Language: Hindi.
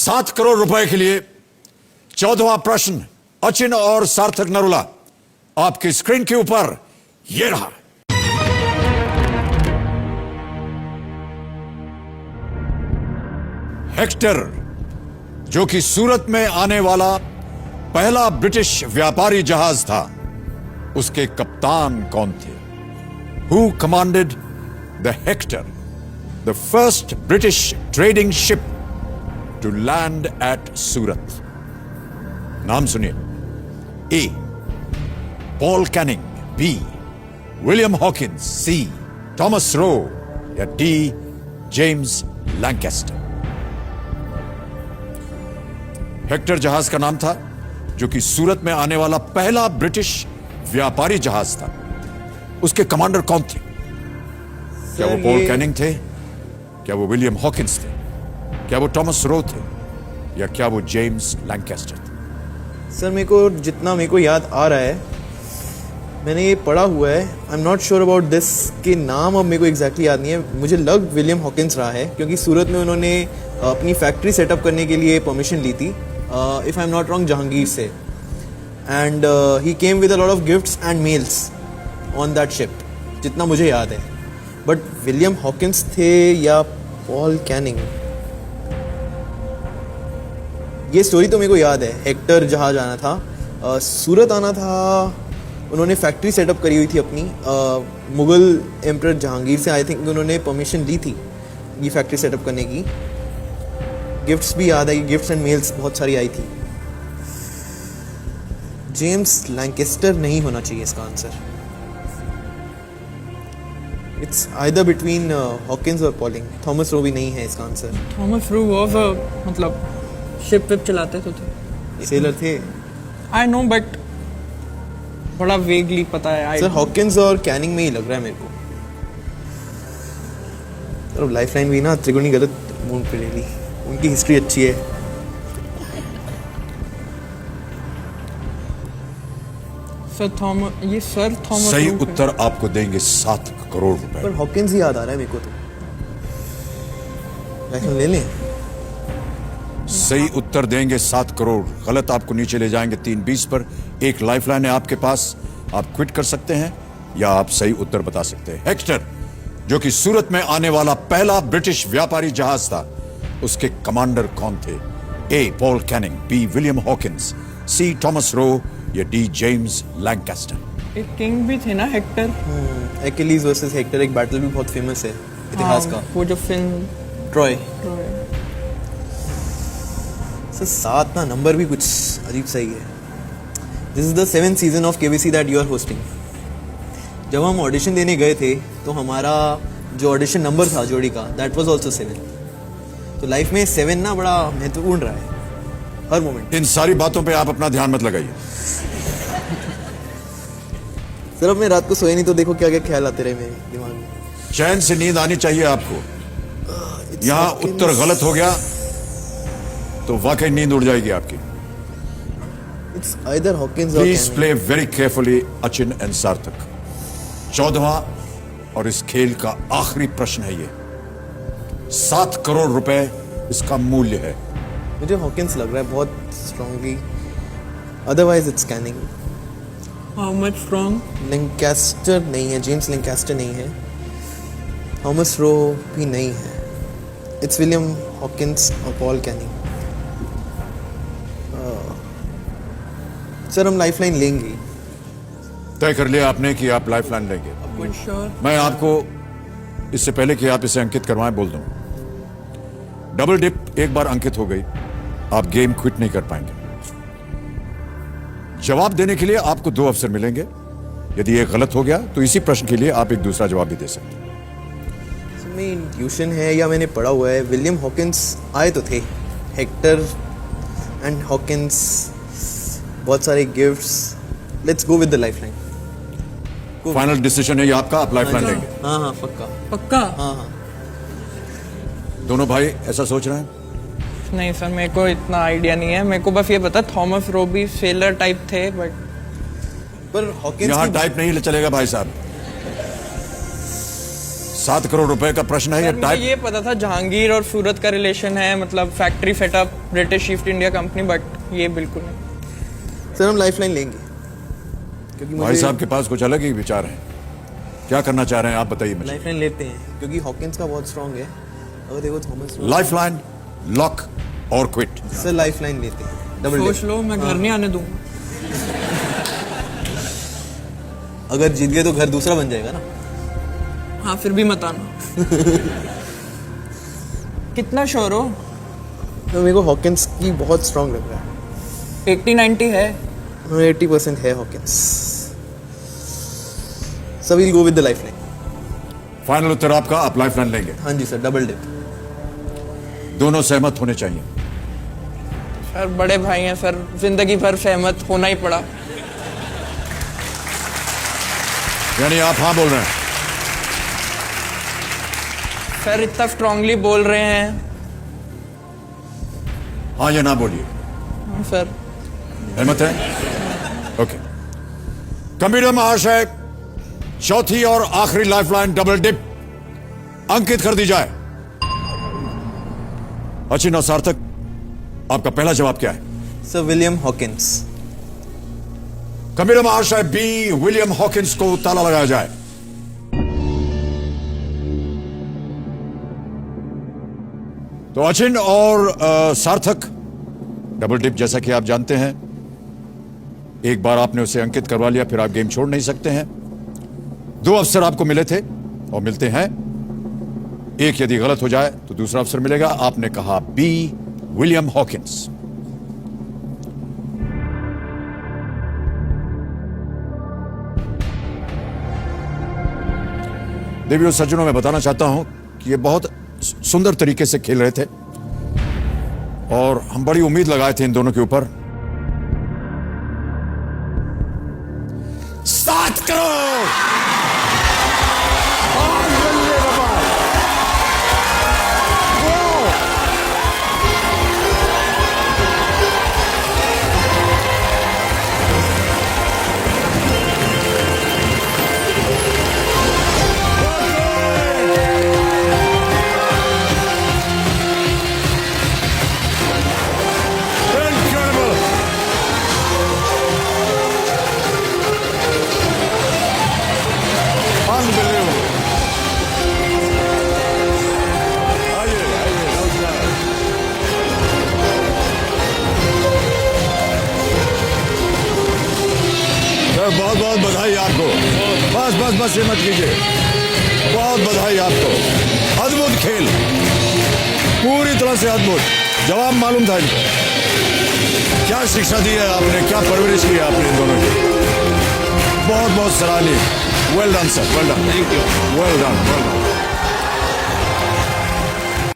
7 करोड़ रुपए के लिए 14वां प्रश्न अचिन और सार्थक नरुला आपकी स्क्रीन के ऊपर ये रहा। हेक्टर जो कि सूरत में आने वाला पहला ब्रिटिश व्यापारी जहाज था, उसके कप्तान कौन थे? Who commanded the Hector, the first British trading ship to land at Surat? नाम सुनिए। A. Paul Canning, B. William Hawkins, C. Thomas Roe या D. James Lancaster। हेक्टर जहाज का नाम था जो कि सूरत में आने वाला पहला ब्रिटिश व्यापारी जहाज था। उसके कमांडर कौन थे? क्या वो पॉल कैनिंग थे? क्या वो विलियम हॉकिंस थे? क्या वो टॉमस रो थे? या क्या वो जेम्स लैंकेस्टर थे? सर जितना मेरे को याद आ रहा है, मैंने ये पढ़ा हुआ है। आई am not sure about this के नाम अब मेरे को एग्जैक्टली याद नहीं है। मुझे लग विलियम हॉकिंस रहा है क्योंकि सूरत में उन्होंने अपनी फैक्ट्री सेटअप करने के लिए परमिशन ली थी, if I am not wrong, Jahangir से। And he came with a lot of gifts and mails on that ship, जितना मुझे याद है। बट विलियम हॉकिंस थे या पॉल कैनिंग, ये स्टोरी तो मेरे को याद है। हेक्टर जहाज आना था, सूरत आना था, उन्होंने फैक्ट्री सेटअप करी हुई थी अपनी, मुगल एम्परर जहांगीर से आई थिंक उन्होंने परमिशन ली थी ये फैक्ट्री सेटअप करने की। गिफ्ट्स भी याद है, गिफ्ट्स एंड मेल्स बहुत सारी आई थी। जेम्स लैंकेस्टर नहीं होना चाहिए इसका answer. It's either between Hawkins और पॉलिंग। थॉमस रो भी नहीं है इसका आंसर। थॉमस रो वाज मतलब शिप विप चलाते तो थे, सेलर थे। आई नो बट बड़ा वेगली पता है। सर हॉकिंस और कैनिंग में ही लग रहा है मेरे को। सर लाइफलाइन भी ना त्रिगुणी गलत मूड पे ले ली, उनकी हिस्ट्री अच्छी है। सर थॉमस सही उत्तर आपको देंगे 7 करोड़ रुपए। पर हॉकिंस ही याद आ रहा है मेरे को तो। लाइफलाइन ले लें? सही उत्तर देंगे 7 करोड़, गलत आपको नीचे ले जाएंगे 320 पर। एक लाइफलाइन है आपके पास, आप क्विट कर सकते हैं या आप सही उत्तर बता सकते हैं। हेक्टर जो कि सूरत में आने वाला पहला ब्रिटिश व्यापारी जहाज था, उसके कमांडर कौन थे? A. Paul Canning, B. William Hawkins, C. Thomas Roe या डी. James Lancaster. एक किंग भी थे ना हेक्टर। एक्किलीज वर्सेस हेक्टर एक बैटल भी बहुत फेमस है इतिहास का, वो जो फिल्म ट्रॉय। सर 7 ना नंबर भी कुछ अजीब सही है। This is the 7th season of KBC that you are hosting. जब हम ऑडिशन देने गए थे तो हमारा जो ऑडिशन नंबर था जोड़ी का, दैट वाज आल्सो 7। तो लाइफ में 7 ना बड़ा महत्वपूर्ण रहा है हर मोमेंट। इन सारी बातों पे आप अपना ध्यान मत लगाइए। सर अब मैं रात को सोए नहीं तो देखो क्या क्या ख्याल आते रहे मेरे दिमाग में। चैन से नींद आनी चाहिए आपको। यहां उत्तर गलत हो गया तो वाकई नींद उड़ जाएगी आपकी। इट्स आइदर हॉकिंस और please play very carefully Achin and सार्थक। 14वां और इस खेल का आखिरी प्रश्न है ये। 7 करोड़ रुपए इसका मूल्य है। मुझे हॉकिंस लग रहा है बहुत strongly, otherwise it's Canning. How much strong? Lancaster नहीं है, जेम्स लैंकेस्टर नहीं है, थॉमस रो भी नहीं है। इट्स विलियम हॉकिंस और पॉल कैनिंग। सर हम लाइफलाइन लेंगे। तय कर लिया आपने कि आप लाइफलाइन लेंगे? श्योर। मैं आपको इससे पहले कि आप इसे अंकित करवाएं बोल दूं, डबल डिप एक बार अंकित हो गई, आप गेम क्विट नहीं कर पाएंगे। जवाब देने के लिए आपको 2 अवसर मिलेंगे। यदि एक गलत हो गया तो इसी प्रश्न के लिए आप एक दूसरा जवाब भी दे सकते हैं। में इंट्यूशन है या मैंने पढ़ा हुआ है, विलियम हॉकिंस आए तो थे। हेक्टर एंड हॉकिंस, बहुत सारे gifts. Let's go with the lifeline. Final decision है ये आपका, आप लाइफलाइन लेंगे? हाँ हाँ पक्का पक्का। हाँ हाँ। दोनों भाई ऐसा सोच रहे हैं? नहीं सर मेरे को इतना आइडिया नहीं है। मेरे को बस ये पता थॉमस रो भी सेलर टाइप थे, बट पर हॉकिंस यहां टाइप नहीं चलेगा भाई साहब। 7 करोड़ रुपए का प्रश्न है या सर, मुझे टाइप? ये पता था जहांगीर और सूरत का रिलेशन है, मतलब factory setup British east India company, but ये बिल्कुल नहीं। सर हम लाइफलाइन लेंगे क्योंकि भाई मुझे साहब के पास कुछ अलग ही विचार हैं। क्या करना चाह रहे हैं आप बताइए मुझे। लाइफलाइन लेते हैं क्योंकि हॉकिंस का बहुत स्ट्रांग है और देखो थॉमस लाइफलाइन, लॉक और क्विट। सर लाइफलाइन लेते हैं डबल सोच लो, मैं घर नहीं आने दूंगा। अगर जीत गए तो घर दूसरा बन जाएगा ना। हाँ, फिर भी मत आना। कितना श्योर हो? तो मेरे को हॉकिंस की बहुत स्ट्रांग लग रहा है। 80-90 है। 80% है Hawkins. So we'll go with the lifeline. Final उत्तर आपका, आप लाइफलाइन लेंगे। हाँ जी सर, डबल डिप। दोनों सहमत होने चाहिए। सर बड़े भाई हैं सर, जिंदगी भर सहमत होना ही पड़ा। यानी आप हाँ बोल रहे हैं? सर इतना स्ट्रांगली बोल रहे हैं। हाँ या ना बोलिए। हाँ, सर सहमत है? ओके। कंप्यूटर महाशय, चौथी और आखिरी लाइफलाइन डबल डिप अंकित कर दी जाए। अचिन और सार्थक, आपका पहला जवाब क्या है? Sir William Hawkins. कंप्यूटर महाशय बी, विलियम हॉकिंस को ताला लगाया जाए। तो अचिन और सार्थक, डबल डिप जैसा कि आप जानते हैं, एक बार आपने उसे अंकित करवा लिया फिर आप गेम छोड़ नहीं सकते हैं। 2 अवसर आपको मिले थे और मिलते हैं। एक यदि गलत हो जाए तो दूसरा अवसर मिलेगा। आपने कहा बी, विलियम हॉकिंस। देवियों सज्जनों, मैं बताना चाहता हूं कि ये बहुत सुंदर तरीके से खेल रहे थे और हम बड़ी उम्मीद लगाए थे इन दोनों के ऊपर। 7 करोड़! बहुत बहुत बधाई आपको। बस ये मत कीजिए। बहुत बधाई आपको। अद्भुत खेल, पूरी तरह से अद्भुत। जवाब मालूम था इनको। क्या शिक्षा दी है आपने, क्या परवरिश की है आपने इन दोनों की। बहुत बहुत सराहनीय। Well done sir, well done. Thank you. Well done, well done.